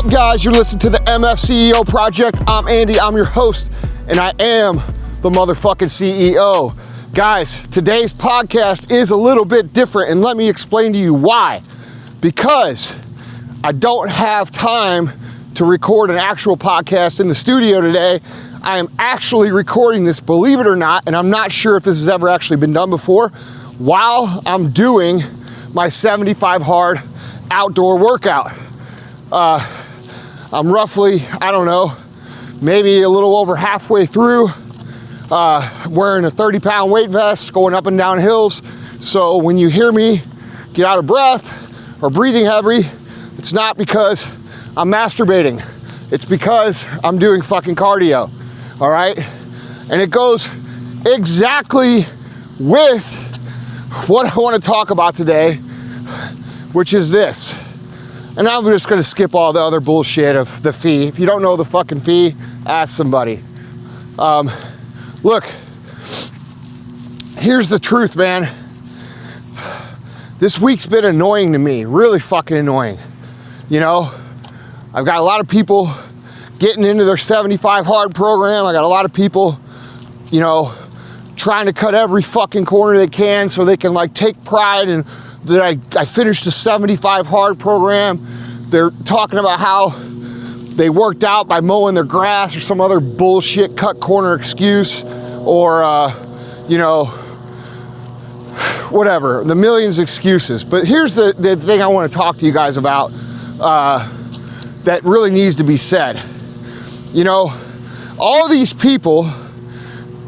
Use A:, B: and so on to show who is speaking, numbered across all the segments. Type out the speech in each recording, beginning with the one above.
A: up, guys? You're listening to the MFCEO Project. I'm Andy, I'm your host, and I am the motherfucking CEO. Guys, today's podcast is a little bit different, and let me explain to you why. Because I don't have time to record an actual podcast in the studio today. I am actually recording this, believe it or not, and I'm not sure if this has ever actually been done before, while I'm doing my 75 hard outdoor workout. I'm roughly, I don't know, maybe a little over halfway through, wearing a 30-pound weight vest, going up and down hills. So when you hear me get out of breath or breathing heavy, it's not because I'm masturbating. It's because I'm doing fucking cardio, all right? And it goes exactly with what I want to talk about today, which is this. And I'm just gonna skip all the other bullshit of the fee. If you don't know the fucking fee, ask somebody. Look, here's the truth, man. This week's been annoying to me, really fucking annoying. You know, I've got a lot of people getting into their 75 hard program. I got a lot of people, you know, trying to cut every fucking corner they can so they can like take pride in that I finished the 75 hard program. They're talking about how they worked out by mowing their grass or some other bullshit cut corner excuse, or you know, whatever, the millions of excuses. But here's the thing I want to talk to you guys about that really needs to be said. You know, all these people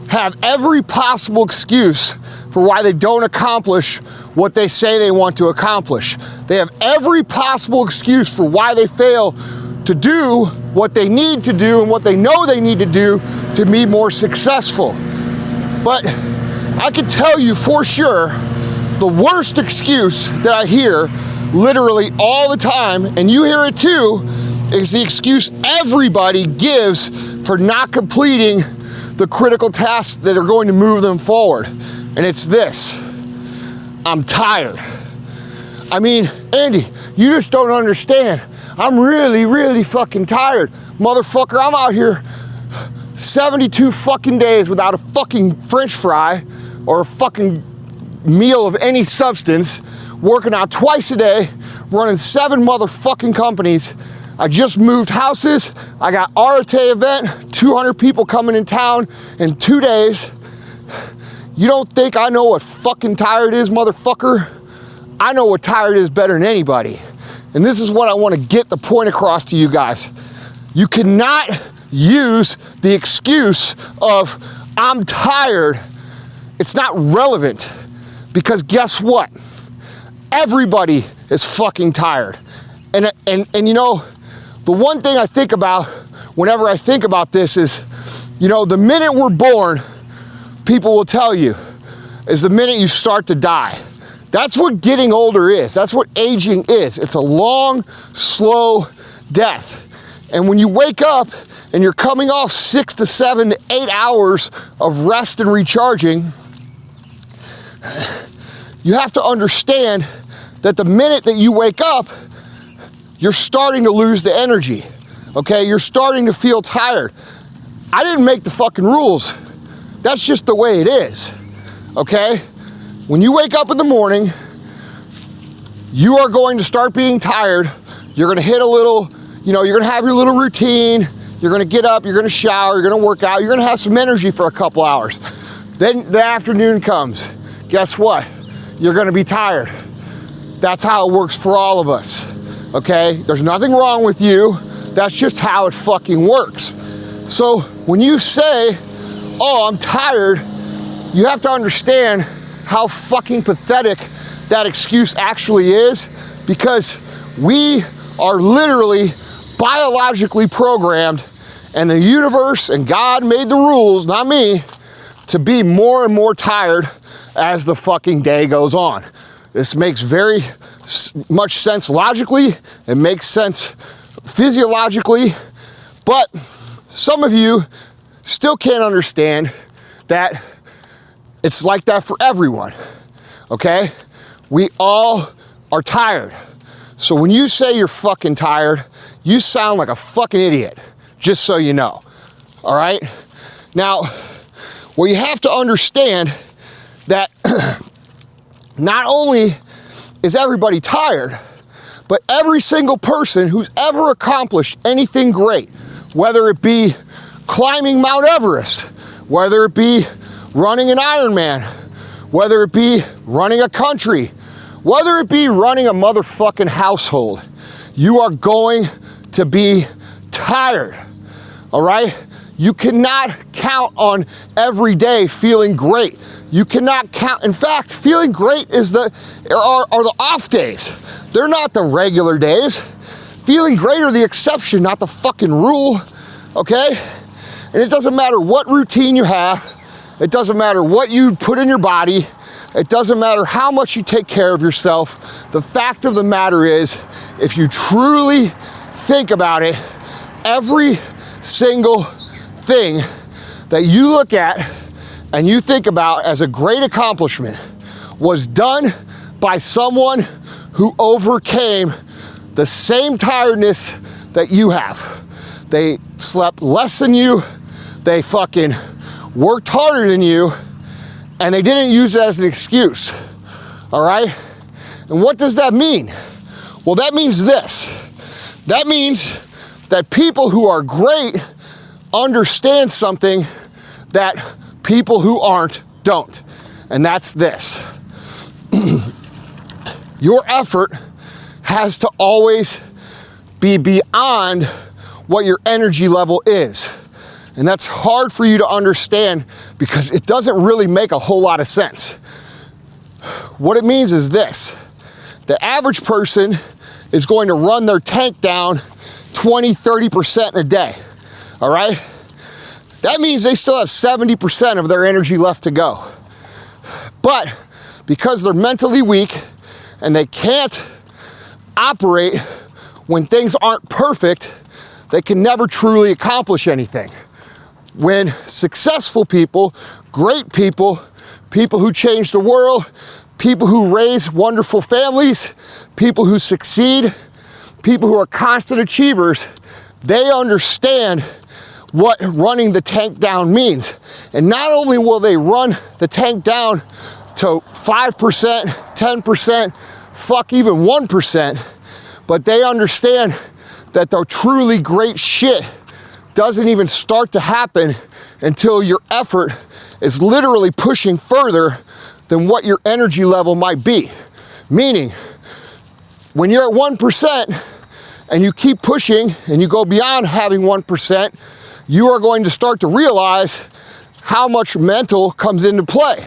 A: have every possible excuse for why they don't accomplish what they say they want to accomplish. They have every possible excuse for why they fail to do what they need to do and what they know they need to do to be more successful. But I can tell you for sure, the worst excuse that I hear literally all the time, and you hear it too, is the excuse everybody gives for not completing the critical tasks that are going to move them forward. And it's this: I'm tired. I mean, Andy, you just don't understand. I'm really, really fucking tired. Motherfucker, I'm out here 72 fucking days without a fucking French fry or a fucking meal of any substance, working out twice a day, running 7 motherfucking companies. I just moved houses. I got Arete event, 200 people coming in town in 2 days. You don't think I know what fucking tired is, motherfucker? I know what tired is better than anybody. And this is what I want to get the point across to you guys. You cannot use the excuse of I'm tired. It's not relevant, because guess what? Everybody is fucking tired. And you know, the one thing I think about whenever I think about this is, you know, the minute we're born, people will tell you, is the minute you start to die. That's what getting older is. That's what aging is. It's a long, slow death. And when you wake up and you're coming off 6 to 7 to 8 hours of rest and recharging, you have to understand that the minute that you wake up, you're starting to lose the energy, okay? You're starting to feel tired. I didn't make the fucking rules. That's just the way it is, okay? When you wake up in the morning, you are going to start being tired. You're gonna hit a little, you know, you're gonna have your little routine. You're gonna get up, you're gonna shower, you're gonna work out, you're gonna have some energy for a couple hours. Then the afternoon comes. Guess what? You're gonna be tired. That's how it works for all of us, okay? There's nothing wrong with you. That's just how it fucking works. So when you say, oh, I'm tired, you have to understand how fucking pathetic that excuse actually is, because we are literally biologically programmed, and the universe and God made the rules, not me, to be more and more tired as the fucking day goes on. This makes very much sense logically, it makes sense physiologically, but some of you still can't understand that it's like that for everyone, okay? We all are tired. So when you say you're fucking tired, you sound like a fucking idiot, just so you know, all right? Now, what you have to understand that not only is everybody tired, but every single person who's ever accomplished anything great, whether it be climbing Mount Everest, whether it be running an Ironman, whether it be running a country, whether it be running a motherfucking household, you are going to be tired, all right? You cannot count on every day feeling great. You cannot count, in fact, feeling great are the off days. They're not the regular days. Feeling great are the exception, not the fucking rule, okay? And it doesn't matter what routine you have. It doesn't matter what you put in your body. It doesn't matter how much you take care of yourself. The fact of the matter is, if you truly think about it, every single thing that you look at and you think about as a great accomplishment was done by someone who overcame the same tiredness that you have. They slept less than you, they fucking worked harder than you, and they didn't use it as an excuse, all right? And what does that mean? Well, that means this. That means that people who are great understand something that people who aren't don't. And that's this. Your effort has to always be beyond what your energy level is. And that's hard for you to understand because it doesn't really make a whole lot of sense. What it means is this. The average person is going to run their tank down 20, 30% in a day, all right? That means they still have 70% of their energy left to go. But because they're mentally weak and they can't operate when things aren't perfect, they can never truly accomplish anything. When successful people, great people, people who change the world, people who raise wonderful families, people who succeed, people who are constant achievers, they understand what running the tank down means. And not only will they run the tank down to 5%, 10%, fuck even 1%, but they understand that the truly great shit doesn't even start to happen until your effort is literally pushing further than what your energy level might be. Meaning, when you're at 1% and you keep pushing and you go beyond having 1%, you are going to start to realize how much mental comes into play,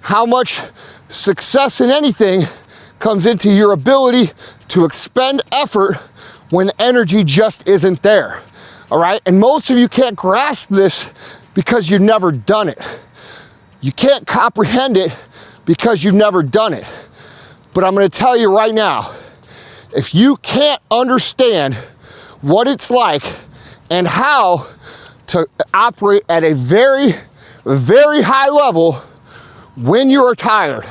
A: how much success in anything comes into your ability to expend effort when energy just isn't there, all right? And most of you can't grasp this because you've never done it. You can't comprehend it because you've never done it. But I'm gonna tell you right now, if you can't understand what it's like and how to operate at a very, very high level when you're tired,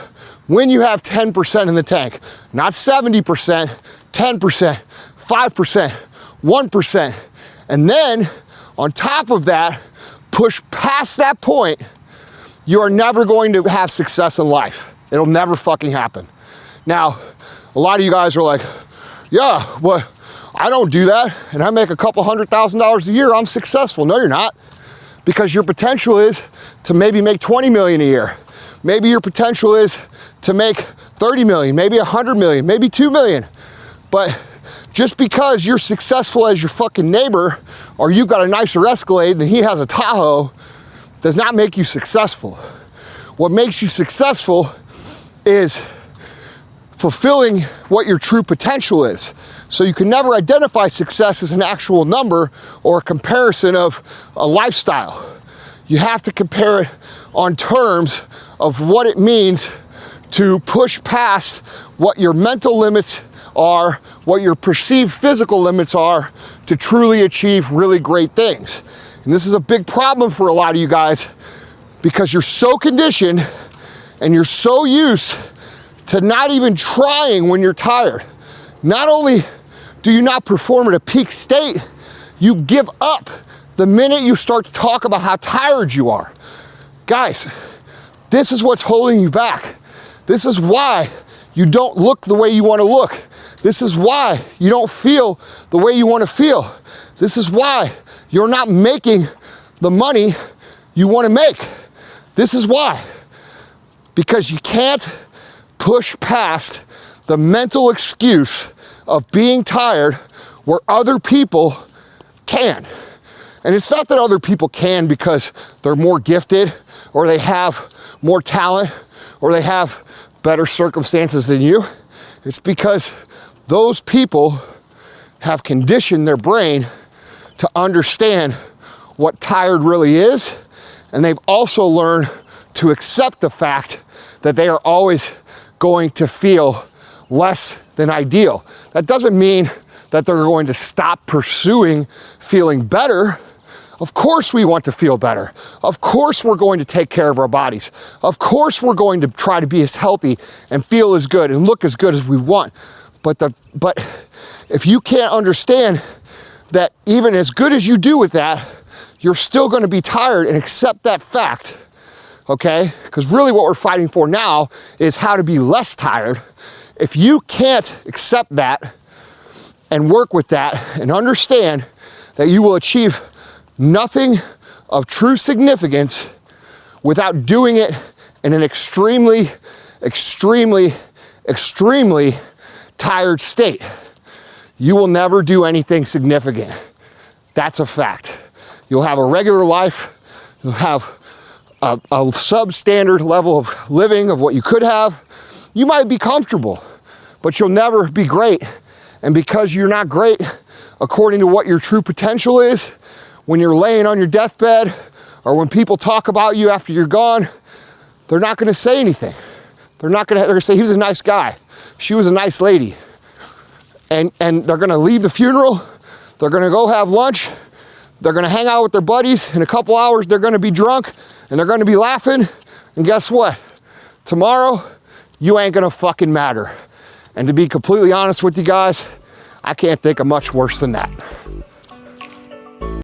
A: when you have 10% in the tank, not 70%, 10%, 5%, 1%, and then on top of that, push past that point, you are never going to have success in life. It'll never fucking happen. Now, a lot of you guys are like, yeah, well, I don't do that, and I make a couple $100,000 a year, I'm successful. No, you're not, because your potential is to maybe make 20 million a year. Maybe your potential is to make 30 million, maybe 100 million, maybe 2 million. But just because you're successful as your fucking neighbor, or you've got a nicer Escalade than he has a Tahoe, does not make you successful. What makes you successful is fulfilling what your true potential is. So you can never identify success as an actual number or a comparison of a lifestyle. You have to compare it on terms of what it means to push past what your mental limits are, what your perceived physical limits are, to truly achieve really great things. And this is a big problem for a lot of you guys because you're so conditioned and you're so used to not even trying when you're tired. Not only do you not perform at a peak state, you give up the minute you start to talk about how tired you are. Guys, this is what's holding you back. This is why you don't look the way you want to look. This is why you don't feel the way you want to feel. This is why you're not making the money you want to make. This is why. Because you can't push past the mental excuse of being tired where other people can. And it's not that other people can because they're more gifted or they have more talent or they have better circumstances than you. It's because those people have conditioned their brain to understand what tired really is, and they've also learned to accept the fact that they are always going to feel less than ideal. That doesn't mean that they're going to stop pursuing feeling better. Of course we want to feel better. Of course we're going to take care of our bodies. Of course we're going to try to be as healthy and feel as good and look as good as we want. But if you can't understand that even as good as you do with that, you're still going to be tired, and accept that fact, okay? Because really what we're fighting for now is how to be less tired. If you can't accept that and work with that and understand that you will achieve nothing of true significance without doing it in an extremely, extremely, extremely tired state, you will never do anything significant. That's a fact. You'll have a regular life. You'll have a substandard level of living of what you could have. You might be comfortable, but you'll never be great. And because you're not great according to what your true potential is, when you're laying on your deathbed or when people talk about you after you're gone, they're not going to say anything. They're going to say, he was a nice guy. She was a nice lady. And they're going to leave the funeral. They're going to go have lunch. They're going to hang out with their buddies. In a couple hours, they're going to be drunk and they're going to be laughing. And guess what? Tomorrow, you ain't going to fucking matter. And to be completely honest with you guys, I can't think of much worse than that.